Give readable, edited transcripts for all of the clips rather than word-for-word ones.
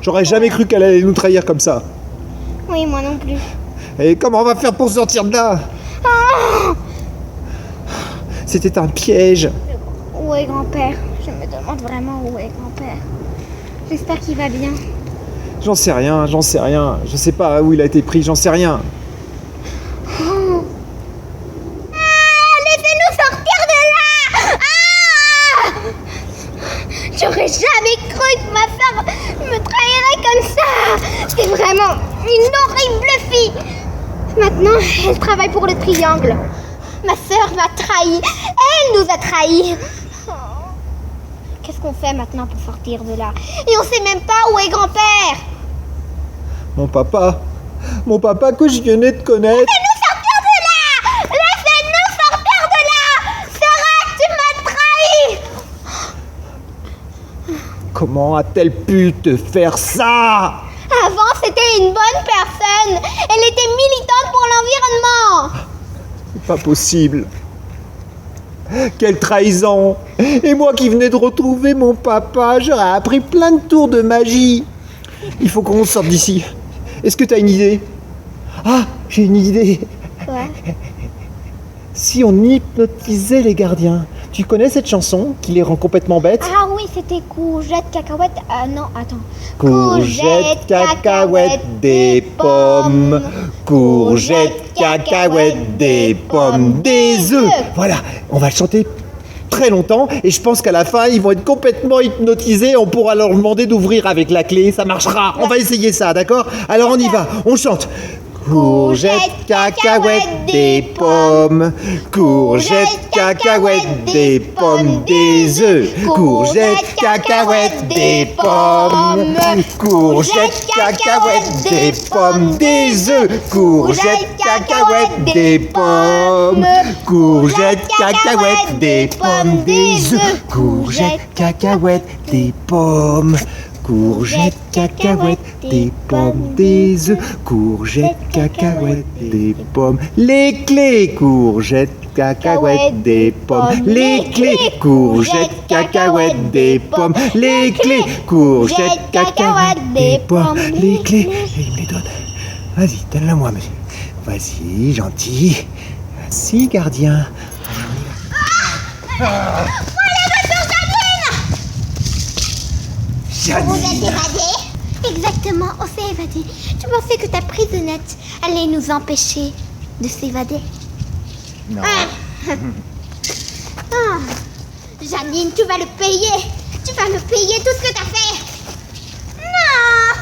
J'aurais jamais cru qu'elle allait nous trahir comme ça. Oui, moi non plus. Et comment on va faire pour sortir de là? C'était un piège. Où est grand-père? Je me demande vraiment où est grand-père. J'espère qu'il va bien. J'en sais rien. Je sais pas où il a été pris, j'en sais rien. Laissez-nous sortir de là! J'aurais jamais cru que ma sœur me trahirait comme ça! C'est vraiment une horrible fille! Maintenant, elle travaille pour le triangle. Ma sœur m'a trahi. Elle nous a trahis. Qu'est-ce qu'on fait maintenant pour sortir de là? Et on sait même pas où est grand-père! Mon papa que je venais de connaître. Laissez-nous sortir de là! Laissez-nous sortir de là! Sarah, tu m'as trahi! Comment a-t-elle pu te faire ça? Avant, c'était une bonne personne. Elle était militante pour l'environnement. C'est pas possible. Quelle trahison! Et moi qui venais de retrouver mon papa, j'aurais appris plein de tours de magie. Il faut qu'on sorte d'ici. Est-ce que t'as une idée? Ah, j'ai une idée. Quoi? Si on hypnotisait les gardiens. Tu connais cette chanson qui les rend complètement bêtes? Ah oui, c'était courgette, cacahuète. Non, attends. Courgettes, cacahuètes, des pommes. Courgettes, cacahuètes, des pommes, des œufs. Voilà, on va le chanter très longtemps et je pense qu'à la fin, ils vont être complètement hypnotisés. On pourra leur demander d'ouvrir avec la clé, ça marchera. On va essayer ça, d'accord? Alors on y va, on chante. Courgettes, cacahuètes, des pommes. Courgettes, cacahuètes, des pommes, des œufs. Courgettes, cacahuètes, des pommes. Courgettes, cacahuètes, des pommes, des œufs. Courgettes, cacahuètes, des pommes. Courgettes, cacahuètes, des pommes, des œufs. Courgettes, cacahuètes, des pommes. Courgettes, cacahuètes, des pommes, des œufs. Courgettes, cacahuètes, des pommes. Les clés, courgettes, cacahuètes, des pommes. Les clés, courgettes, cacahuètes, des pommes. Les clés, courgettes, cacahuètes, des pommes. Les clés, et il me les donne. Vas-y, donne-la-moi, monsieur. Vas-y, gentil. Merci, gardien. Vous êtes évadés? Exactement, on s'est évadés. Tu pensais que ta prisonnette allait nous empêcher de s'évader? Non. Janine, tu vas le payer. Tu vas me payer tout ce que t'as fait. Non!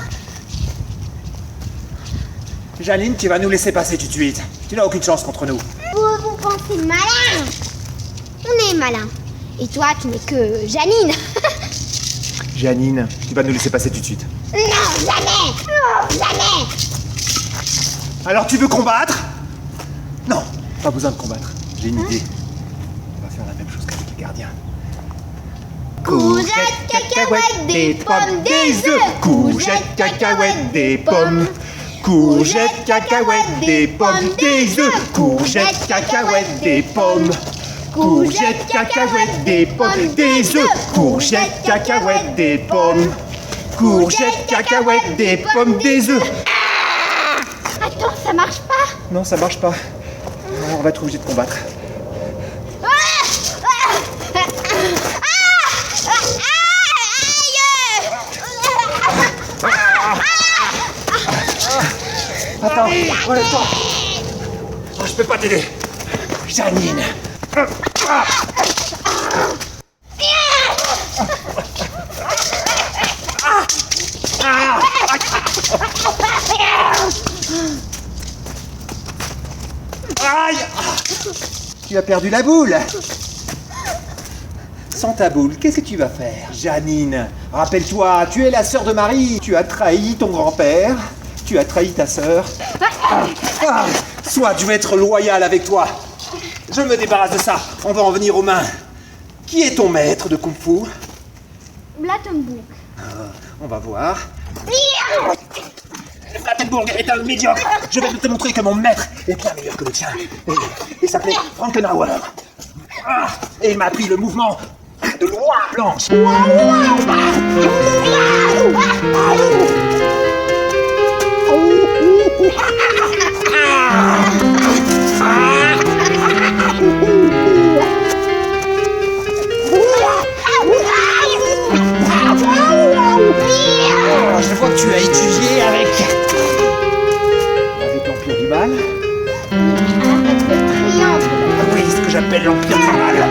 Janine, tu vas nous laisser passer tout de suite. Tu n'as aucune chance contre nous. Vous pensez malin? On est malin. Et toi, tu n'es que Janine. Janine, tu vas nous laisser passer tout de suite. Non, jamais! Non, jamais! Alors tu veux combattre? Non, pas besoin de combattre. J'ai une idée. On va faire la même chose qu'avec les gardiens. Courgettes, cacahuètes, des pommes, des œufs. Courgettes, cacahuètes, des pommes. Courgettes, cacahuètes, des pommes, des œufs. Courgettes, cacahuètes, des pommes. Courgettes, cacahuètes, des pommes, des œufs. Courgettes, cacahuètes, des pommes. Courgettes, cacahuètes, des pommes, des œufs. Attends, ça marche pas? Non, ça marche pas. On va être obligé de combattre. Attends, relève-toi. Oh, je peux pas t'aider. Janine. Aïe! Tu as perdu la boule. Sans ta boule, qu'est-ce que tu vas faire? Janine, rappelle-toi, tu es la sœur de Marie. Tu as trahi ton grand-père. Tu as trahi ta sœur. Soit je vais être loyal avec toi. Je me débarrasse de ça. On va en venir aux mains. Qui est ton maître de kung-fu? Blattenburg. On va voir. Blattenburg est un médiocre. Je vais te montrer que mon maître est bien meilleur que le tien. Il s'appelait Frankenauer. Et il m'a appris le mouvement de loi blanche. Oh, je vois que tu as étudié avec l'Empire du Mal. Oui, ce que j'appelle l'Empire du Mal.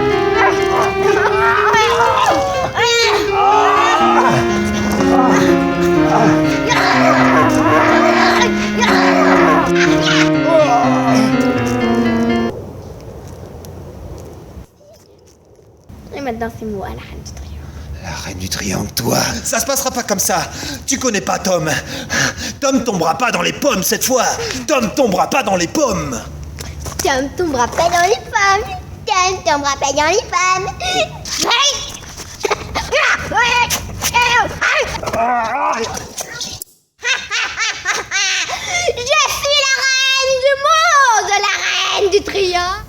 Et maintenant, c'est moi, la reine du triomphe. La reine du triangle, toi. Ça se passera pas comme ça. Tu connais pas Tom. Tom tombera pas dans les pommes cette fois. Tom tombera pas dans les pommes. Tom tombera pas dans les pommes. Tom tombera pas dans les pommes. Je suis la reine du monde, la reine du triomphe.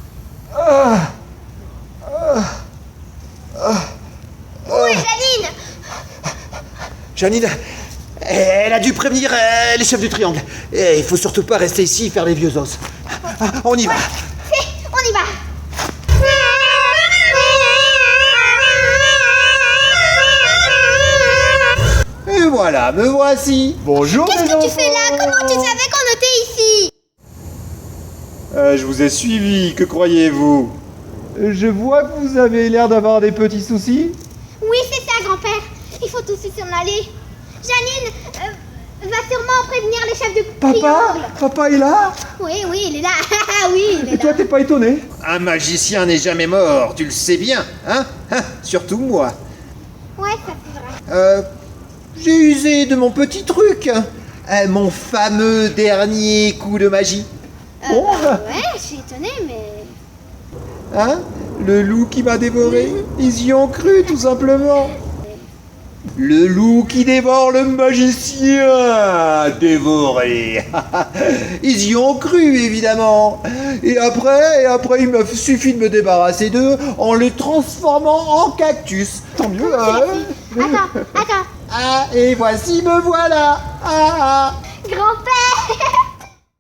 Où est Janine? Janine, elle a dû prévenir les chefs du triangle. Et il faut surtout pas rester ici et faire les vieux os. On y va. Si, on y va. Et voilà, me voici. Bonjour. Qu'est-ce que tu fais là? Comment tu savais qu'on était ici? Je vous ai suivi, que croyez-vous? Je vois que vous avez l'air d'avoir des petits soucis. Oui, c'est ça, grand-père. Il faut tous s'en aller. Janine va sûrement prévenir les chefs du triangle. Papa est là? Oui, il est là. Oui, il est Et toi, là. t'es pas étonné? Un magicien n'est jamais mort, tu le sais bien, hein? Surtout moi. Ouais, ça c'est vrai. J'ai usé de mon petit truc. Mon fameux dernier coup de magie. Bon, Ouais, je suis étonnée, mais... hein? Le loup qui m'a dévoré. Ils y ont cru, tout simplement. Le loup qui dévore le magicien. Dévoré. Ils y ont cru, évidemment. Et après, il m'a suffi de me débarrasser d'eux en les transformant en cactus. Tant mieux, hein? Attends. Ah, et voici me voilà. Ah, ah.